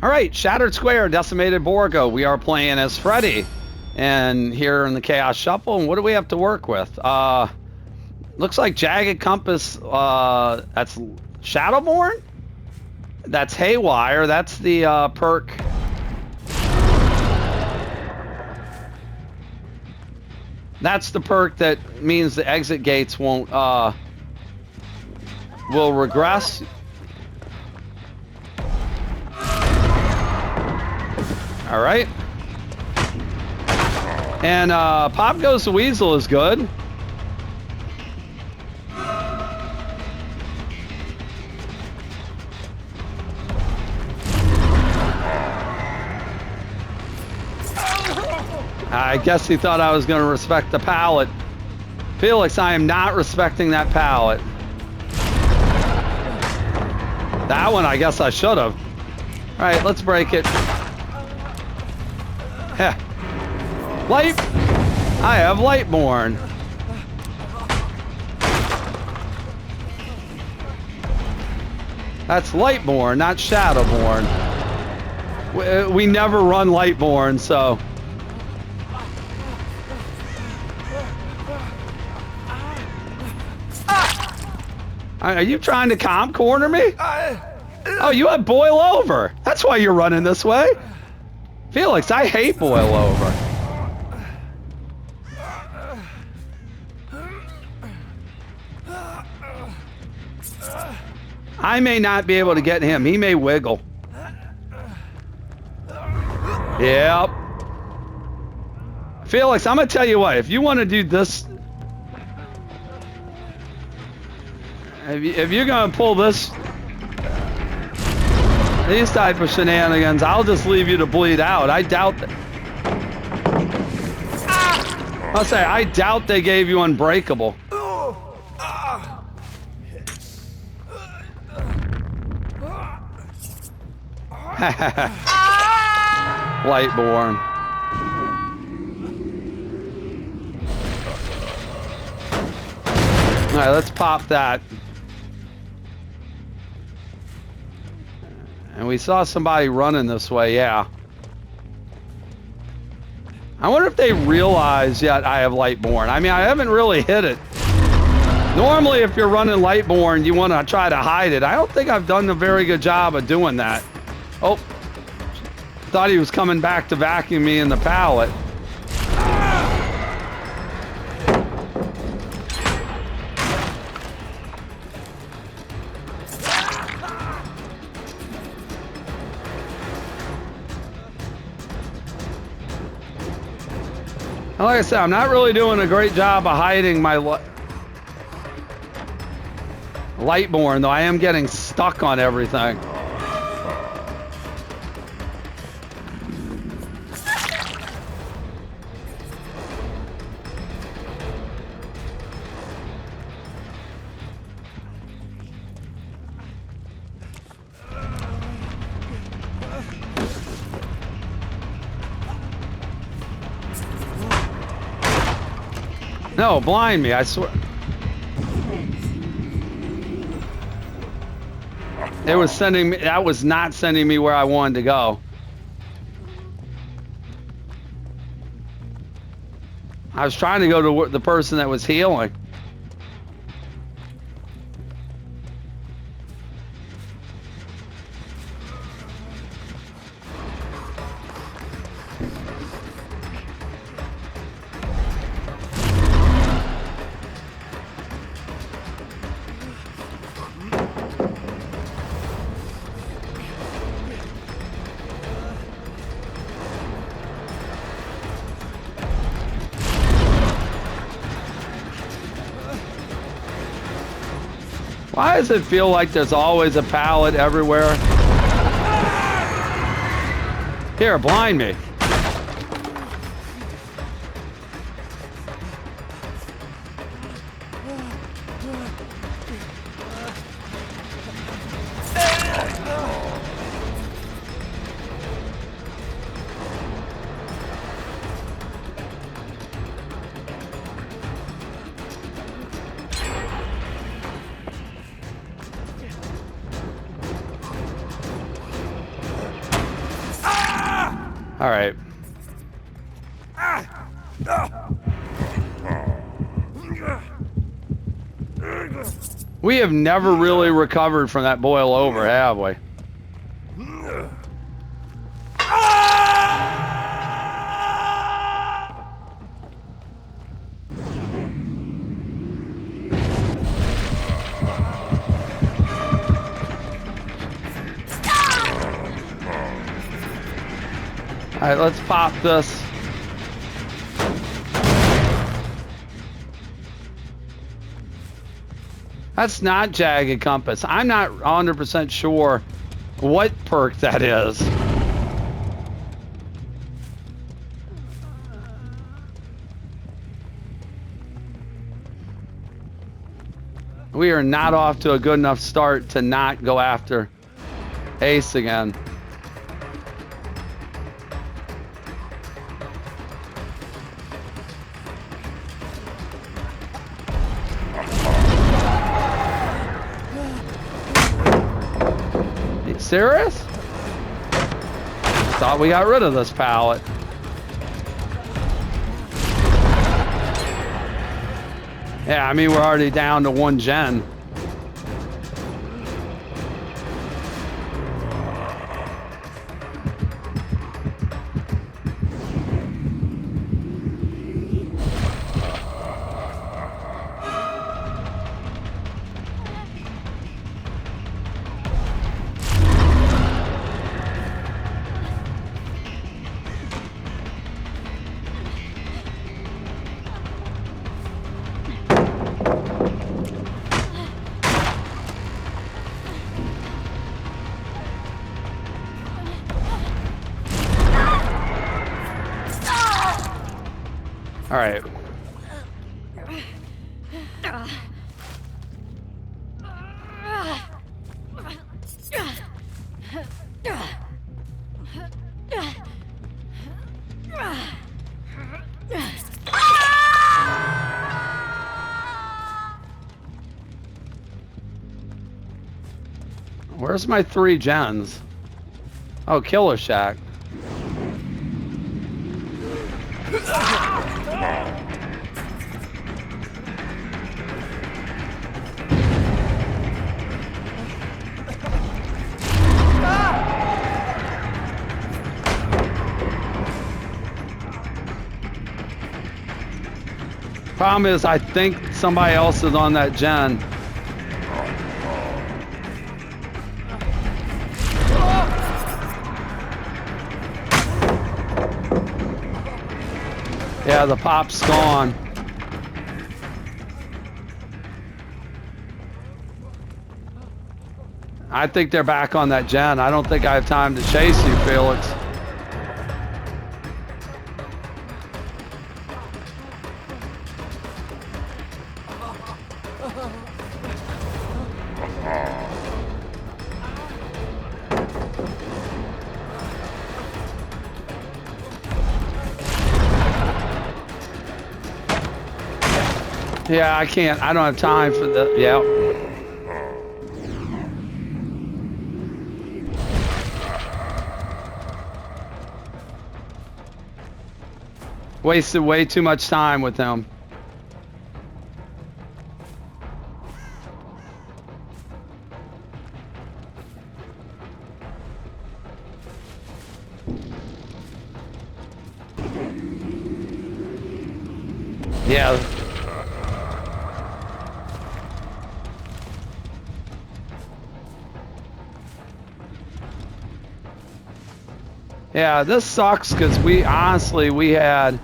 All right, Shattered Square, Decimated Borgo. We are playing as Freddy, and here in the Chaos Shuffle. And what do we have to work with? Looks like Jagged Compass. That's Shadowborn. That's Haywire. That's the perk. That's the perk that means the exit gates won't will regress. All right. And Pop Goes the Weasel is good. I guess he thought I was going to respect the pallet. Felix, I am not respecting that pallet. That one, I guess I should have. All right, let's break it. Heh. Light. I have Lightborn. That's Lightborn, not Shadowborn. We never run Lightborn, so. Are you trying to comp corner me? Oh, you have boil over. That's why you're running this way. Felix, I hate boil over. I may not be able to get him. He may wiggle. Yep. Felix, I'm going to tell you what. If you want to do this... If you're going to pull this... These type of shenanigans, I'll just leave you to bleed out. I doubt that... I'll say, I doubt they gave you Unbreakable. Lightborn. All right, let's pop that. And we saw somebody running this way, yeah. I wonder if they realize yet I have Lightborn. I mean, I haven't really hit it. Normally, if you're running Lightborn, you want to try to hide it. I don't think I've done a very good job of doing that. Oh, thought he was coming back to vacuum me in the pallet. Like I said, I'm not really doing a great job of hiding my Lightborn, though I am getting stuck on everything. No, blind me, I swear. It was sending me, that was not sending me where I wanted to go. I was trying to go to the person that was healing. Why does it feel like there's always a pallet everywhere? Here, blind me. All right. We have never really recovered from that boil over, have we? All right, let's pop this. That's not Jagged Compass. I'm not 100% sure what perk that is. We are not off to a good enough start to not go after Ace again. Serious? Thought we got rid of this pallet. Yeah, I mean, we're already down to 1 gen. All right. Where's my 3 gens? Oh, Killer Shack. Problem is, I think somebody else is on that gen. Yeah, the pop's gone. I think they're back on that gen. I don't think I have time to chase you, Felix. Yeah, I can't. I don't have time for the. Yeah. Wasted way too much time with him. Yeah. Yeah, this sucks because we had.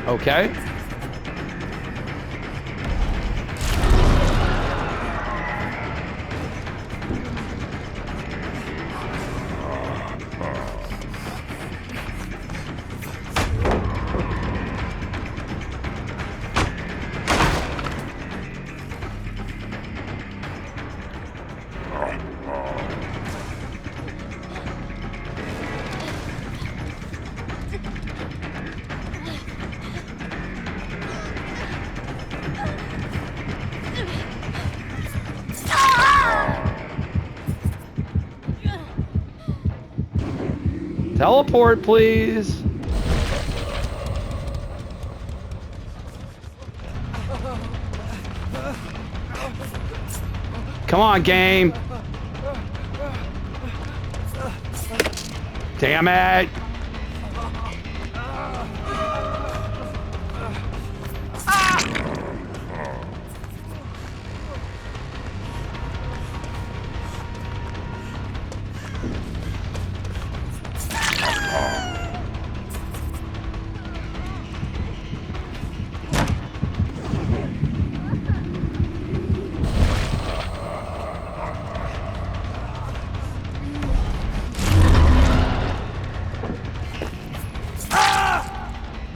Okay. Teleport, please. Come on, game. Damn it.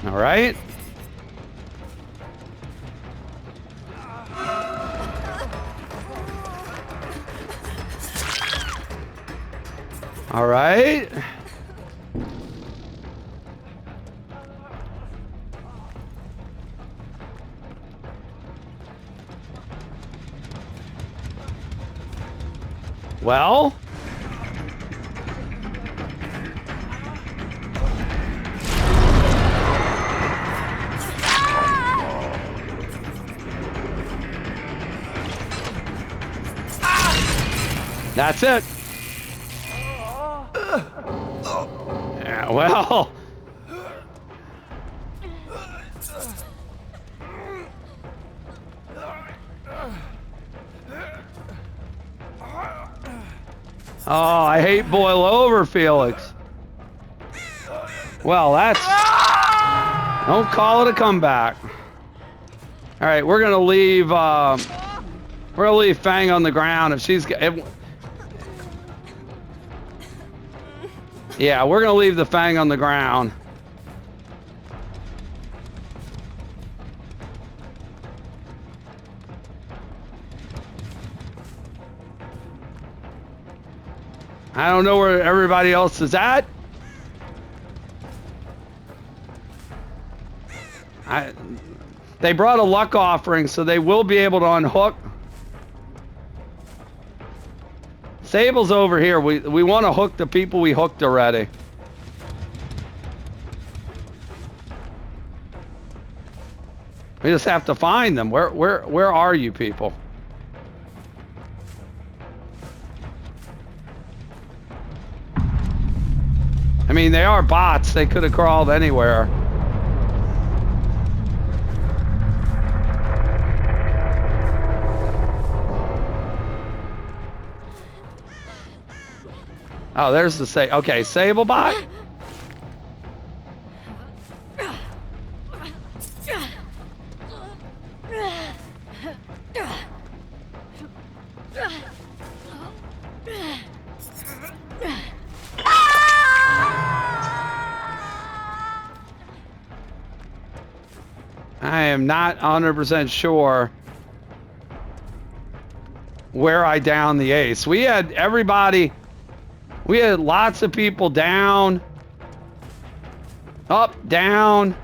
All right. All right. Well. That's it. Yeah, well. Oh, I hate boil over, Felix. Well, that's... Don't call it a comeback. All right, we're gonna leave. We're gonna leave Fang on the ground. If she's... Yeah, we're gonna leave the Fang on the ground. I don't know where everybody else is at. They brought a luck offering, so they will be able to unhook. Sable's over here. We want to hook the people we hooked already. We just have to find them. Where are you people? I mean, they are bots. They could have crawled anywhere. Oh, there's the okay, Sablebot. I am not 100% sure where I downed the ace. We had everybody... We had lots of people down, up, down.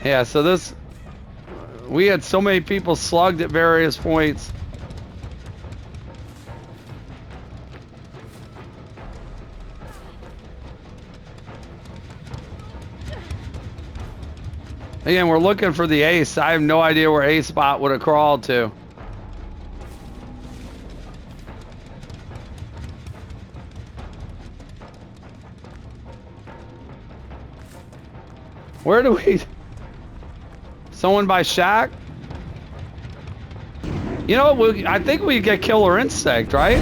Yeah, so this, we had so many people slugged at various points. Again, we're looking for the ace. I have no idea where Ace Bot would have crawled to. Where do we... Someone by Shack? You know what? I think we get Killer Instinct, right?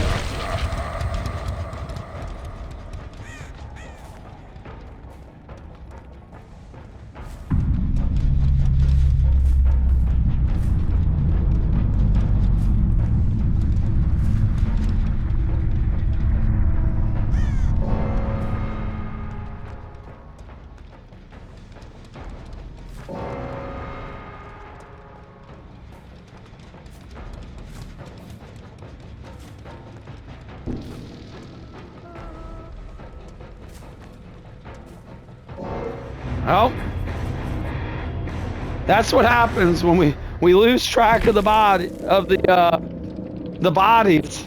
That's what happens when we lose track of the body of the bodies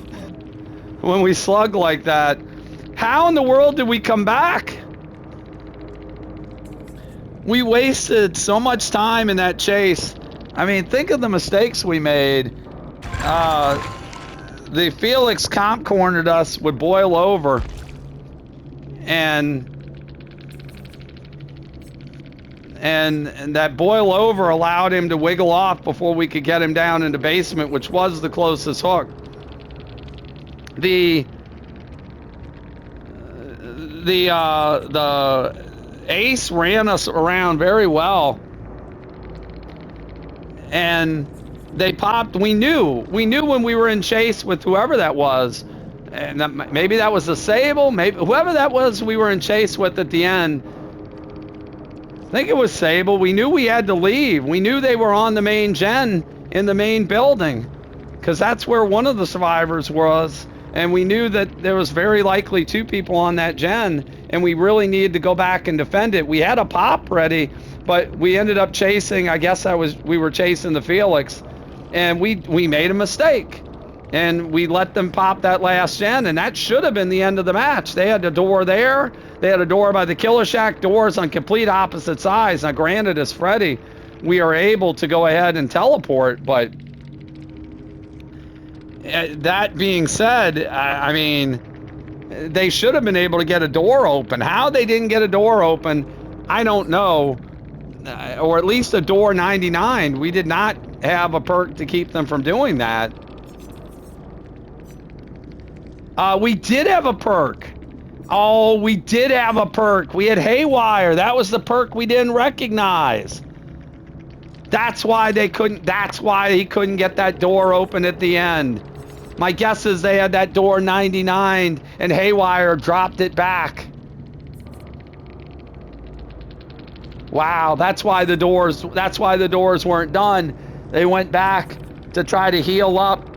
when we slug like that. How in the world did we come back? We wasted so much time in that chase. I mean, think of the mistakes we made. The Felix comp cornered us, would boil over, and that boil over allowed him to wiggle off before we could get him down in the basement, which was the closest hook. The ace ran us around very well, and they popped. We knew when we were in chase with whoever that was, and maybe that was the Sable, maybe whoever that was we were in chase with at the end. I think it was Sable. We knew we had to leave. We knew they were on the main gen in the main building, because that's where one of the survivors was, and we knew that there was very likely 2 people on that gen, and we really needed to go back and defend it. We had a pop ready, but we ended up chasing, I guess we were chasing the Felix, and we made a mistake, and we let them pop that last gen, and that should have been the end of the match. They had a door there. They had a door by the Killer Shack, doors on complete opposite sides. Now, granted, as Freddy, we are able to go ahead and teleport, but that being said, I mean, they should have been able to get a door open. How they didn't get a door open, I don't know. Or at least a door 99. We did not have a perk to keep them from doing that. We did have a perk. Oh, we did have a perk. We had Haywire. That was the perk we didn't recognize. That's why he couldn't get that door open at the end. My guess is they had that door 99 and Haywire dropped it back. Wow, that's why the doors weren't done. They went back to try to heal up,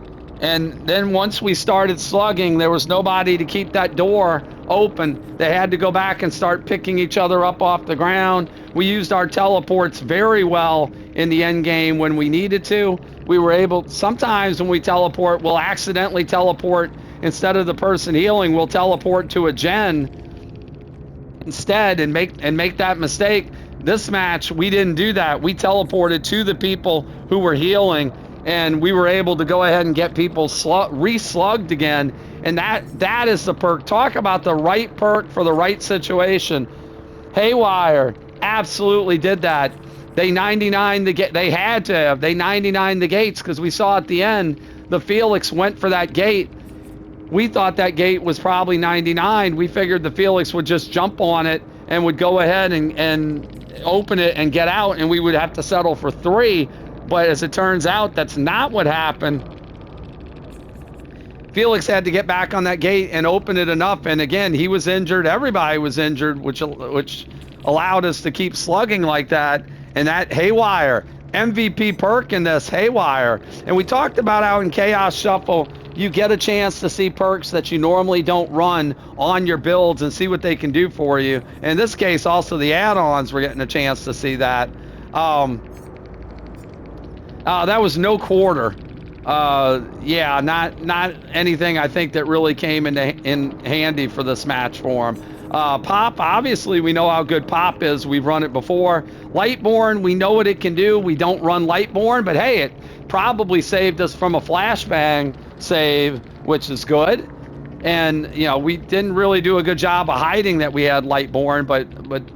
and then once we started slugging, there was nobody to keep that door open. They had to go back and start picking each other up off the ground. We used our teleports very well in the end game when we needed to. We were able, sometimes when we teleport, we'll accidentally teleport instead of the person healing, we'll teleport to a gen instead and make that mistake. This match, we didn't do that. We teleported to the people who were healing, and we were able to go ahead and get people re-slugged again. And that is the perk. Talk about the right perk for the right situation. Haywire absolutely did that. They 99 the gate. They had to have. They 99 the gates, because we saw at the end the Felix went for that gate. We thought that gate was probably 99. We figured the Felix would just jump on it and would go ahead and open it and get out, and we would have to settle for 3. But as it turns out, that's not what happened. Felix had to get back on that gate and open it enough, and again, he was injured. Everybody was injured, which allowed us to keep slugging like that. And that Haywire, MVP perk in this, Haywire. And we talked about how in Chaos Shuffle, you get a chance to see perks that you normally don't run on your builds and see what they can do for you. In this case, also the add-ons, we're getting a chance to see that. That was no quarter. Yeah, not anything I think that really came in handy for this match for him. Pop, obviously we know how good Pop is. We've run it before. Lightborn, we know what it can do. We don't run Lightborn, but hey, it probably saved us from a flashbang save, which is good. And you know, we didn't really do a good job of hiding that we had Lightborn, but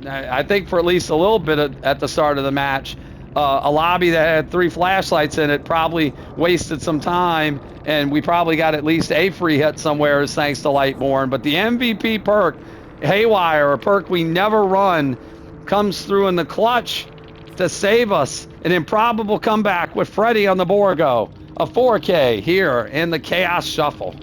I think for at least a little bit at the start of the match, a lobby that had 3 flashlights in it probably wasted some time, and we probably got at least a free hit somewhere thanks to Lightborn. But the MVP perk, Haywire, a perk we never run, comes through in the clutch to save us. An improbable comeback with Freddy on the Borgo. A 4K here in the Chaos Shuffle.